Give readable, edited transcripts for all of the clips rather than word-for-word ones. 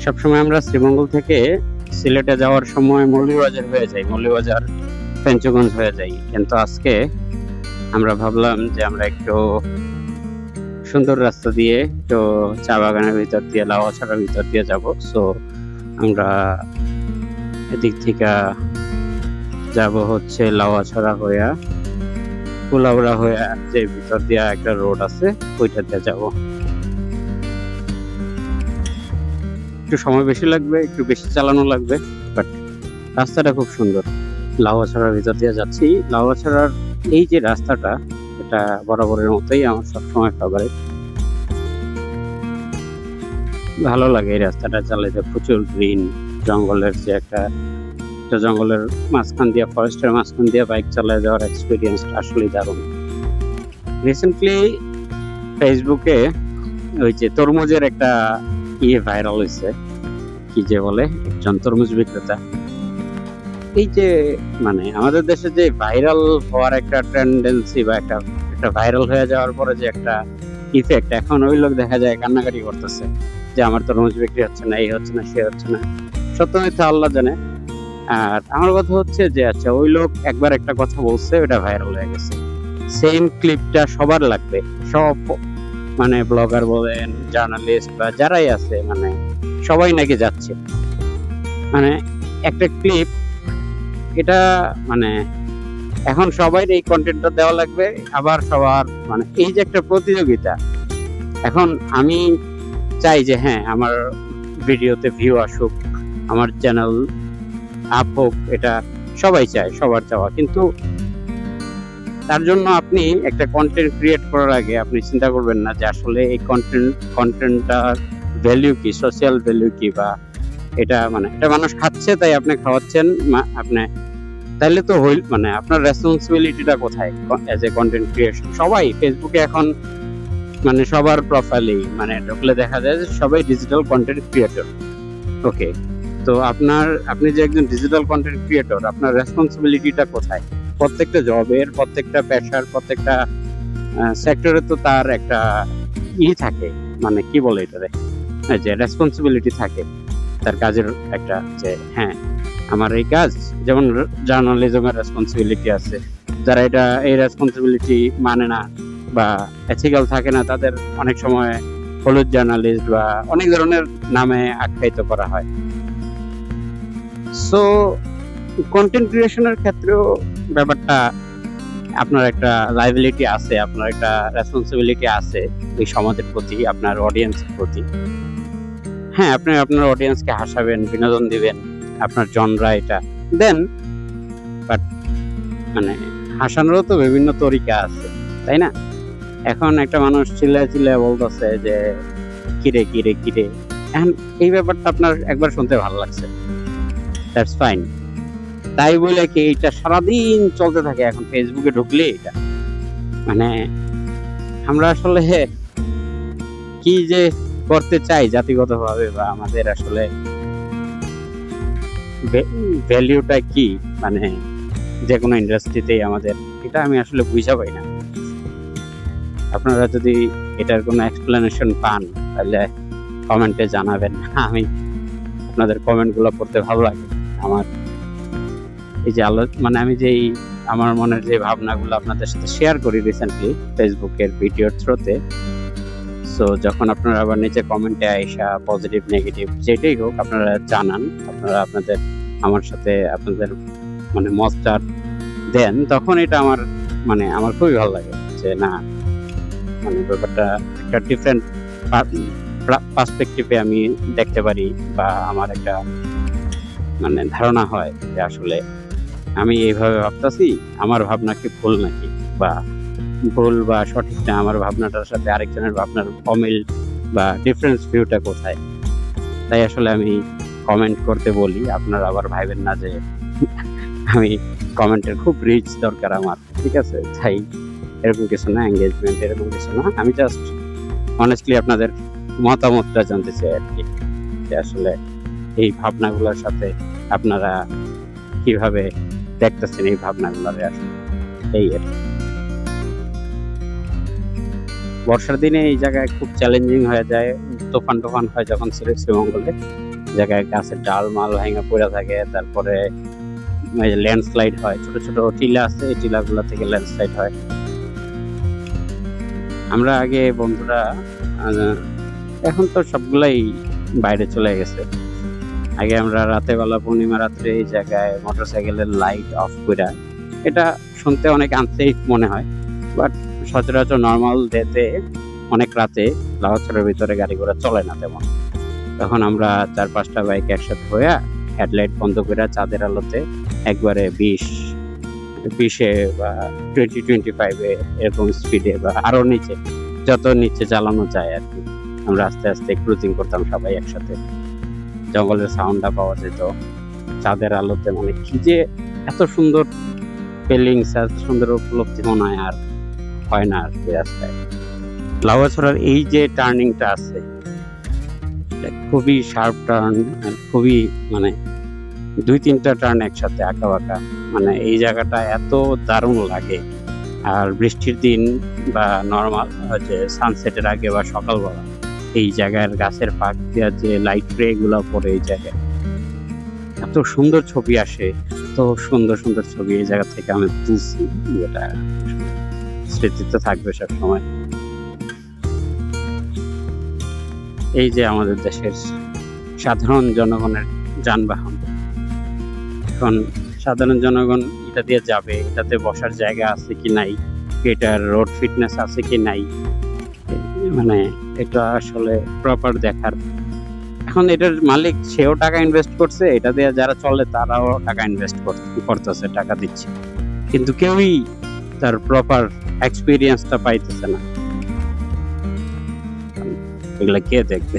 সবসময় আমরা শ্রীমঙ্গল থেকে সিলেটে যাওয়ার সময় মৌলভীবাজার হয়ে যাই, মৌলভীবাজার পেঞ্চগঞ্জ হয়ে যাই, কিন্তু আজকে আমরা ভাবলাম যে আমরা একটু সুন্দর রাস্তা দিয়ে একটু চা বাগানের ভিতর দিয়ে লাউয়াছড়ার ভিতর দিয়ে যাব। সো আমরা এদিক থেকে যাব হচ্ছে লাউয়াছড়া হইয়া কুলাউড়া হইয়া, যে ভিতর দিয়ে একটা রোড আছে ওইটা দিয়ে যাব। একটু সময় বেশি লাগবে, একটু বেশি চালানো লাগবে, বাট রাস্তাটা খুব সুন্দর। লাউয়াছড়ার ভিতর দিয়ে যাচ্ছি। লাউয়াছড়ার এই যে রাস্তাটা, এটা বরাবরের মতোই আমার সবসময় ফেভারিট, ভালো লাগে এই রাস্তাটা চালাইতে। প্রচুর গ্রিন, জঙ্গলের যে একটা জঙ্গলের মাঝখান দিয়ে, ফরেস্টের মাঝখান দিয়ে বাইক চালায় যাওয়ার এক্সপিরিয়েন্সটা আসলেই দারুণ। রিসেন্টলি ফেসবুকে ওই যে তরমুজের একটা ভাইরাল হয়েছে, কি যে বলে, একজন তরমুজ বিক্রেতা। এই যে মানে আমাদের দেশে যে ভাইরাল হওয়ার একটা টেন্ডেন্সি বা একটা ভাইরাল হয়ে যাওয়ার পরে যে একটা ইফেক্ট, এখন ওই লোক দেখা যায় কান্নাকাটি করতেছে যে আমার তরমুজ বিক্রি হচ্ছে না, এই হচ্ছে না, সে হচ্ছে না। সত্য মিথ্যা আল্লাহ জানে। আর আমার কথা হচ্ছে যে আচ্ছা, ওই লোক একবার একটা কথা বলছে, ওটা ভাইরাল হয়ে গেছে। সেম ক্লিপটা সবার লাগবে, সব মানে ব্লগার বলেন, জার্নালিস্ট বা যারাই আছে, মানে সবাই নাকি যাচ্ছে। মানে একটা ক্লিপ, এটা মানে এখন সবাই এই কন্টেন্টটা দেওয়া লাগবে। আবার সবার মানে এই যে একটা প্রতিযোগিতা, এখন আমি চাই যে হ্যাঁ, আমার ভিডিওতে ভিউ আসুক, আমার চ্যানেল আপ হোক, এটা সবাই চায়, সবার চাওয়া। কিন্তু তার জন্য আপনি একটা কন্টেন্ট ক্রিয়েট করার আগে আপনি চিন্তা করবেন না যে আসলে এই কন্টেন্টটার ভ্যালু কি, সোশ্যাল ভ্যালু কি, বা এটা মানে এটা মানুষ খাচ্ছে তাই আপনি খাওয়াচ্ছেন, আপনি তাইলে তো হইল, মানে আপনার রেসপন্সিবিলিটিটা কোথায় এজ এ কন্টেন্ট ক্রিয়েশন? সবাই ফেসবুকে এখন মানে সবার প্রোফাইলেই মানে ঢুকলে দেখা যায় যে সবাই ডিজিটাল কন্টেন্ট ক্রিয়েটর। ওকে, তো আপনি যে একজন ডিজিটাল কন্টেন্ট ক্রিয়েটর, আপনার রেসপন্সিবিলিটিটা কোথায়? প্রত্যেকটা জবের, প্রত্যেকটা পেশার, প্রত্যেকটা সেক্টরে তো তার একটা থাকে, মানে কি বলে এটারে, যে রেসপন্সিবিলিটি থাকে তার কাজের একটা, যে হ্যাঁ আমার এই কাজ, যেমন জার্নালিজমের রেসপন্সিবিলিটি আছে। যারা এই রেসপন্সিবিলিটি মানে না বা এথিক্যাল থাকে না, তাদের অনেক সময় হলুদ জার্নালিস্ট বা অনেক ধরনের নামে আখ্যায়িত করা হয়। সো কন্টেন্ট ক্রিয়েশনের ক্ষেত্রেও ব্যাপারটা, আপনার একটা লায়াবিলিটি আছে, আপনার একটা রেসপন্সিবিলিটি আছে এই সমাজের প্রতি, আপনার অডিয়েন্সের প্রতি। হ্যাঁ, আপনি আপনার অডিয়েন্সকে হাসাবেন, বিনোদন দিবেন, আপনার জনরা এটা দেন, বাট মানে হাসানোরও তো বিভিন্ন তরিকা আছে, তাই না? এখন একটা মানুষ চিল্লায় বলতেছে যে কিরে কিরে কিরে, এখন এই ব্যাপারটা আপনার একবার শুনতে ভালো লাগছে, দ্যাটস ফাইন। তাই বলে কি এটা সারাদিন চলতে থাকে? এখন ফেসবুকে ঢুকলে এটা মানে আমরা আসলে কি যে করতে চাই জাতিগতভাবে, বা আমাদের আসলে ভ্যালিউটা কি, মানে যে কোনো ইন্ডাস্ট্রিতেই আমাদের, এটা আমি আসলে বুঝা পাই না। আপনারা যদি এটার কোনো এক্সপ্লেনেশন পান তাহলে কমেন্টে জানাবেন। আমি আপনাদের কমেন্টগুলো পড়তে ভালো লাগে। আমার এই যে মানে আমি যেই আমার মনের যে ভাবনাগুলো আপনাদের সাথে শেয়ার করি রিসেন্টলি ফেসবুকের ভিডিওর থ্রুতে, সো যখন আপনারা আবার নিচে কমেন্টে আইসা পজিটিভ নেগেটিভ যেটাই হোক আপনারা জানান, আপনারা আমার সাথে আপনাদের মানে মতটা দেন, তখন এটা আমার খুবই ভালো লাগে যে না, মানে ব্যাপারটা একটা ডিফারেন্ট পার্সপেক্টিভে আমি দেখতে পারি, বা আমার একটা মানে ধারণা হয় যে আসলে আমি এইভাবে ভাবতেছি, আমার ভাবনা কি ভুল নাকি, বা ভুল বা সঠিক না, আমার ভাবনাটার সাথে আরেকজনের ভাবনার অমিল বা ডিফারেন্স ভিউটা কোথায়। তাই আসলে আমি কমেন্ট করতে বলি, আপনারা আবার ভাইবেন না যে আমি কমেন্টের খুব রিচ দরকার আমার, ঠিক আছে? তাই এরকম কিছু না, এঙ্গেজমেন্ট এরকম কিছু না, আমি জাস্ট অনেস্টলি আপনাদের মতামতটা জানতে চাই আর কি, যে আসলে এই ভাবনাগুলোর সাথে আপনারা কিভাবে দেখতেছেন এই ভাবনাগুলোর। আসলে এই আর বর্ষার দিনে এই জায়গায় খুব চ্যালেঞ্জিং হয়ে যায়, তুফান হয় যখন শ্রীমঙ্গলে, জায়গায় গাছের ডাল মাল ভেঙে পড়ে থাকে, তারপরে ল্যান্ডস্লাইড হয়, ছোট ছোট টিলা আছে, এই টিলাগুলো থেকে ল্যান্ডস্লাইড হয়। আমরা আগে বন্ধুরা, এখন তো সবগুলাই বাইরে চলে গেছে, আগে আমরা রাতের বেলা পূর্ণিমা রাত্রে এই জায়গায় মোটরসাইকেলের লাইট অফ করে, এটা শুনতে অনেক আনসেফ মনে হয়, বাট সচরাচর নর্মাল ডেতে অনেক রাতে লাউয়াছড়ার ভিতরে গাড়ি ঘোড়া চলে না তেমন, তখন আমরা 4-5টা বাইক একসাথে হয়ে হেডলাইট বন্ধ করে চাঁদের আলোতে একবারে 20-এ বা 20-25-এ এরকম স্পিডে বা আরো নিচে, যত নিচে চালানো যায় আর কি, আমরা আস্তে আস্তে ক্রুজিং করতাম সবাই একসাথে। জঙ্গলের সাউন্ডটা পাওয়া যেত চাঁদের আলোতে, মানে কি যে এত সুন্দর ফিলিংস, এত সুন্দর উপলব্ধি মনে হয় আর হয় না আর কি রাস্তায়। লাউয়াছড়ার এই যে টার্নিংটা আছে, খুবই শার্প টার্ন, খুবই মানে 2-3টা টার্ন একসাথে আঁকা বাঁকা, মানে এই জায়গাটা এত দারুণ লাগে। আর বৃষ্টির দিন বা নর্মাল যে সানসেটের আগে বা সকালবেলা এই জায়গার গাছের ফাঁক দিয়ে যে লাইট রে গুলো পড়ে, এই জায়গায় এত সুন্দর ছবি আসে, এত সুন্দর সুন্দর ছবি এই জায়গা থেকে আমি তুলছি, যেটা স্মৃতিতে থাকবে সব সময়। এই যে আমাদের দেশের সাধারণ জনগণের যানবাহন, এখন সাধারণ জনগণ এটা দিয়ে যাবে, এটাতে বসার জায়গা আছে কি নাই, এটার রোড ফিটনেস আছে কি নাই, মানে এটা আসলে প্রপার দেখার। এখন এটার মালিক সেও টাকা ইনভেস্ট করছে, এটা দিয়ে যারা চলে তারাও টাকা ইনভেস্ট করতেছে, টাকা দিচ্ছে, কিন্তু কেউই তার প্রপার এক্সপিরিয়েন্সটা পাইতেছে না। এগুলা কে দেখবে?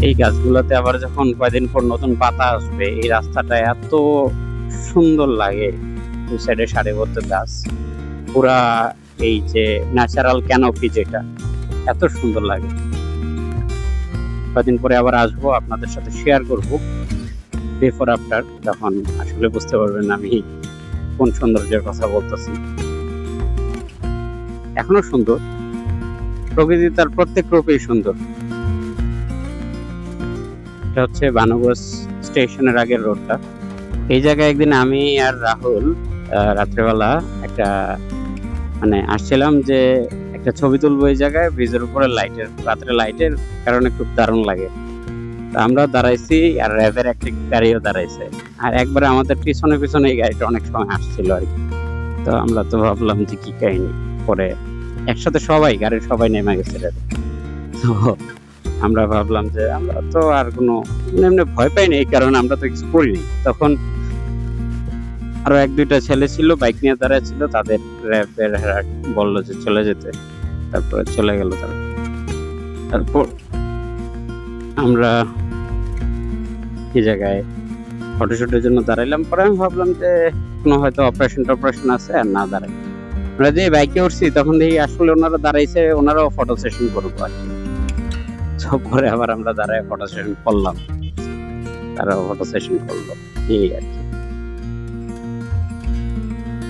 এই গাছগুলোতে আবার যখন কয়দিন পর নতুন পাতা আসবে, এই রাস্তাটা এত সুন্দর লাগে, দুই সাইডে সারিবদ্ধ গাছ, পুরা এই যে ন্যাচারাল ক্যানোপি, যেটা এত সুন্দর লাগে। কয়দিন পরে আবার আসবো, আপনাদের সাথে শেয়ার করব বিফোর আফটার, তখন আসলে বুঝতে পারবেন আমি কোন সৌন্দর্যের কথা বলতেছি। এখনো সুন্দর, প্রকৃতি তার প্রত্যেক রূপেই সুন্দর। এটা হচ্ছে বানুগঞ্জ স্টেশনের আগের রোডটা। এই জায়গায় একদিন আমি আর রাহুল রাত্রেবেলা একটা মানে আসছিলাম যে একটা ছবি তুলবো এই জায়গায়, ব্রিজের উপরে লাইটের, রাত্রে লাইটের কারণে খুব দারুণ লাগে। আমরা দাঁড়াইছি আর র্যাবের একটা গাড়িও দাঁড়াইছে, আর একবারে আমাদের পিছনে পিছনে এই গাড়িটা অনেক সময় আসছিল আর কি। তো আমরা তো ভাবলাম যে কি কাহিনী, পরে একসাথে সবাই গাড়ির সবাই নেমে গেছে র্যাবে। তো আমরা ভাবলাম যে আমরা তো আর কোনো এমনি ভয় পাইনি, এই কারণে আমরা তো কিছু করিনি। তখন আরো 1-2টা ছেলে ছিল, বাইক নিয়ে দাঁড়ায় ছিল, তাদের র্যাবের বললো যে চলে যেতে, তারপরে চলে গেল তারা। তারপর আমরা এই জায়গায় ফটোশুটের জন্য দাঁড়াইলাম, পরে আমি ভাবলাম যে কোনো হয়তো অপারেশন আছে, আর না দাঁড়াই। আমরা যে বাইকে উঠছি তখন দেখি আসলে ওনারা দাঁড়াইছে, ওনারাও ফটো সেশন করবো আর কি। পরে আবার আমরা দাঁড়ায় ফটো সেশন করলাম, তারাও ফটো সেশন করলো, এই আর কি।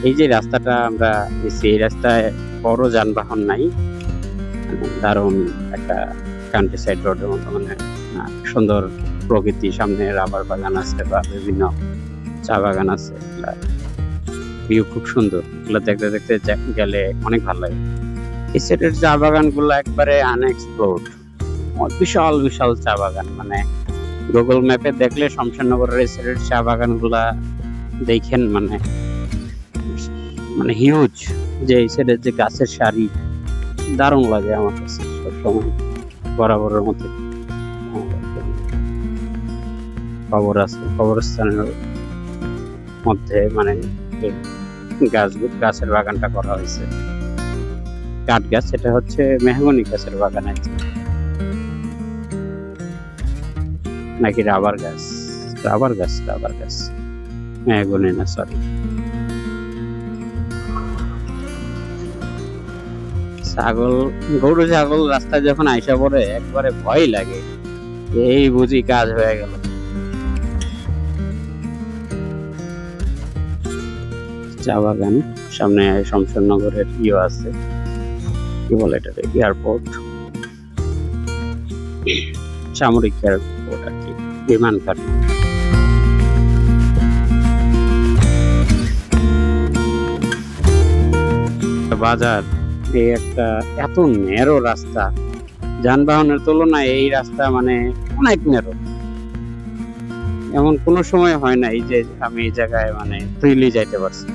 এই যে রাস্তাটা আমরা এই রাস্তায় বড় যানবাহন নাই, দারুণ একটা কান্ট্রি সাইড রোডের মতো, মানে সুন্দর প্রকৃতি, সামনে রাবার বাগান আছে বা বিভিন্ন চা বাগান আছে, ভিউ খুব সুন্দর, এগুলো দেখতে দেখতে গেলে অনেক ভালো লাগে। এই সাইডের চা বাগান গুলো একবারে আনএক্সপ্লোরড, বিশাল বিশাল চা বাগান, মানে গুগল ম্যাপে দেখলে শমশেরনগরের এই সাইডের চা বাগান গুলা দেখেন, মানে মানে হিউজ, যে এই সাইডের যে গাছের সারি, দারুণ লাগে আমার কাছে সবসময়, বরাবরের মধ্যে। কবরস্থানের মধ্যে মানে গাছের বাগানটা করা হয়েছে, কাঠ গাছ, এটা হচ্ছে মেহগনি গাছের বাগান আছে নাকি রাবার গাছ, মেহগনি না, সরি। গরু ছাগল রাস্তায় যখন আইসা পড়ে একবারে ভয় লাগে, এই বুঝি কাজ হয়ে গেল। চা বাগান সামনে শমশেরনগরের আছে, কি বলে এটা, এয়ারপোর্ট, সামরিক এয়ারপোর্ট আর কি, বিমান ঘাঁটি। বাজার, এই একটা এত ন্যারো রাস্তা, যানবাহনের তুলনায় এই রাস্তা মানে অনেক ন্যারো। এমন কোনো সময় হয় নাই যে আমি এই জায়গায় মানে ফ্রিলি যাইতে পারছি।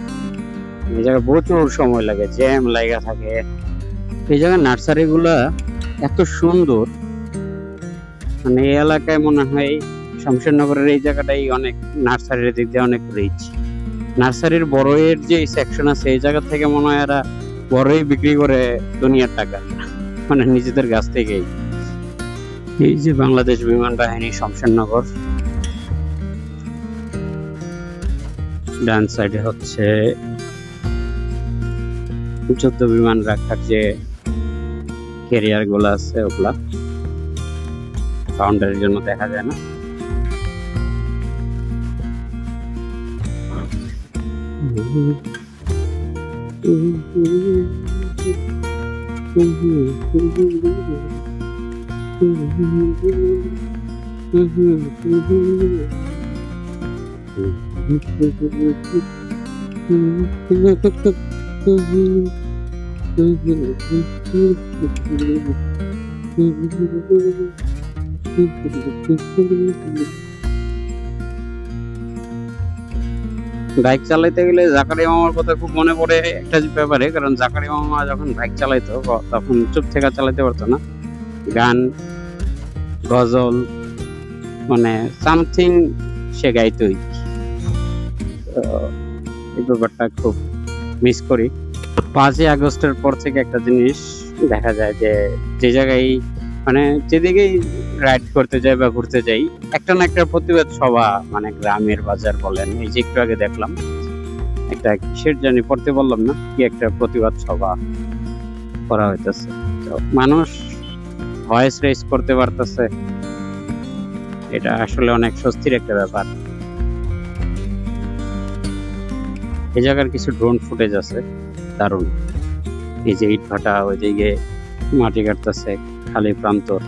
এই জায়গায় প্রচুর সময় লাগে, জ্যাম লাগা থাকে। এই জায়গায় নার্সারি গুলা এত সুন্দর, মানে এই এলাকায় মনে হয় শমশেরনগরের এই জায়গাটাই অনেক নার্সারির দিক দিয়ে অনেক রিচ। নার্সারির বড়ইয়ের যে সেকশন আছে এই জায়গা থেকে মনে হয় এরা বড়ই বিক্রি করে দুনিয়ার টাকা, মানে নিজেদের গাছ থেকেই। এই যে বাংলাদেশ বিমান বাহিনী শমশেরনগর, ডান সাইডে হচ্ছে যুদ্ধ বিমান রাখার যে ক্যারিয়ার গুলো আছে, ওগুলা বাউন্ডারির জন্য দেখা যায় না। বাইক চালাইতে গেলে জাকারিয়া মামার কথা খুব মনে পড়ে একটা ব্যাপারে, কারণ জাকারিয়া মামা যখন বাইক চালাইতো তখন চুপ থেকে চালাতে পারতো না, গান গজল মানে সামথিং সে গাইতোই। এই ব্যাপারটা খুব মিস করি। 5ই আগস্টের পর থেকে একটা জিনিস দেখা যায় যে যে জায়গায় মানে যেদিকেই রাইড করতে যাই বা ঘুরতে যাই, একটা না একটা প্রতিবাদ সভা, মানে গ্রামের বাজার বলেন, এই যে একটু আগে দেখলাম একটা কিসের জানি পড়তে বললাম না, কি একটা প্রতিবাদ সভা করা হইতেছে। তো মানুষ ভয়েস রেজ করতে পারতেছে, এটা আসলে অনেক স্বস্তির একটা ব্যাপার। এই জায়গার কিছু ড্রোন ফুটেজ আছে, দারুণ। এই যে ইট ভাটা, ওই দিকে মাটি কাটতেছে, খালি প্রান্তর।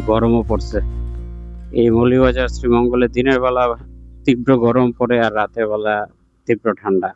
গরমও পড়ছে। এই মৌলভীবাজার শ্রীমঙ্গলে দিনের বেলা তীব্র গরম পড়ে আর রাতের বেলা তীব্র ঠান্ডা।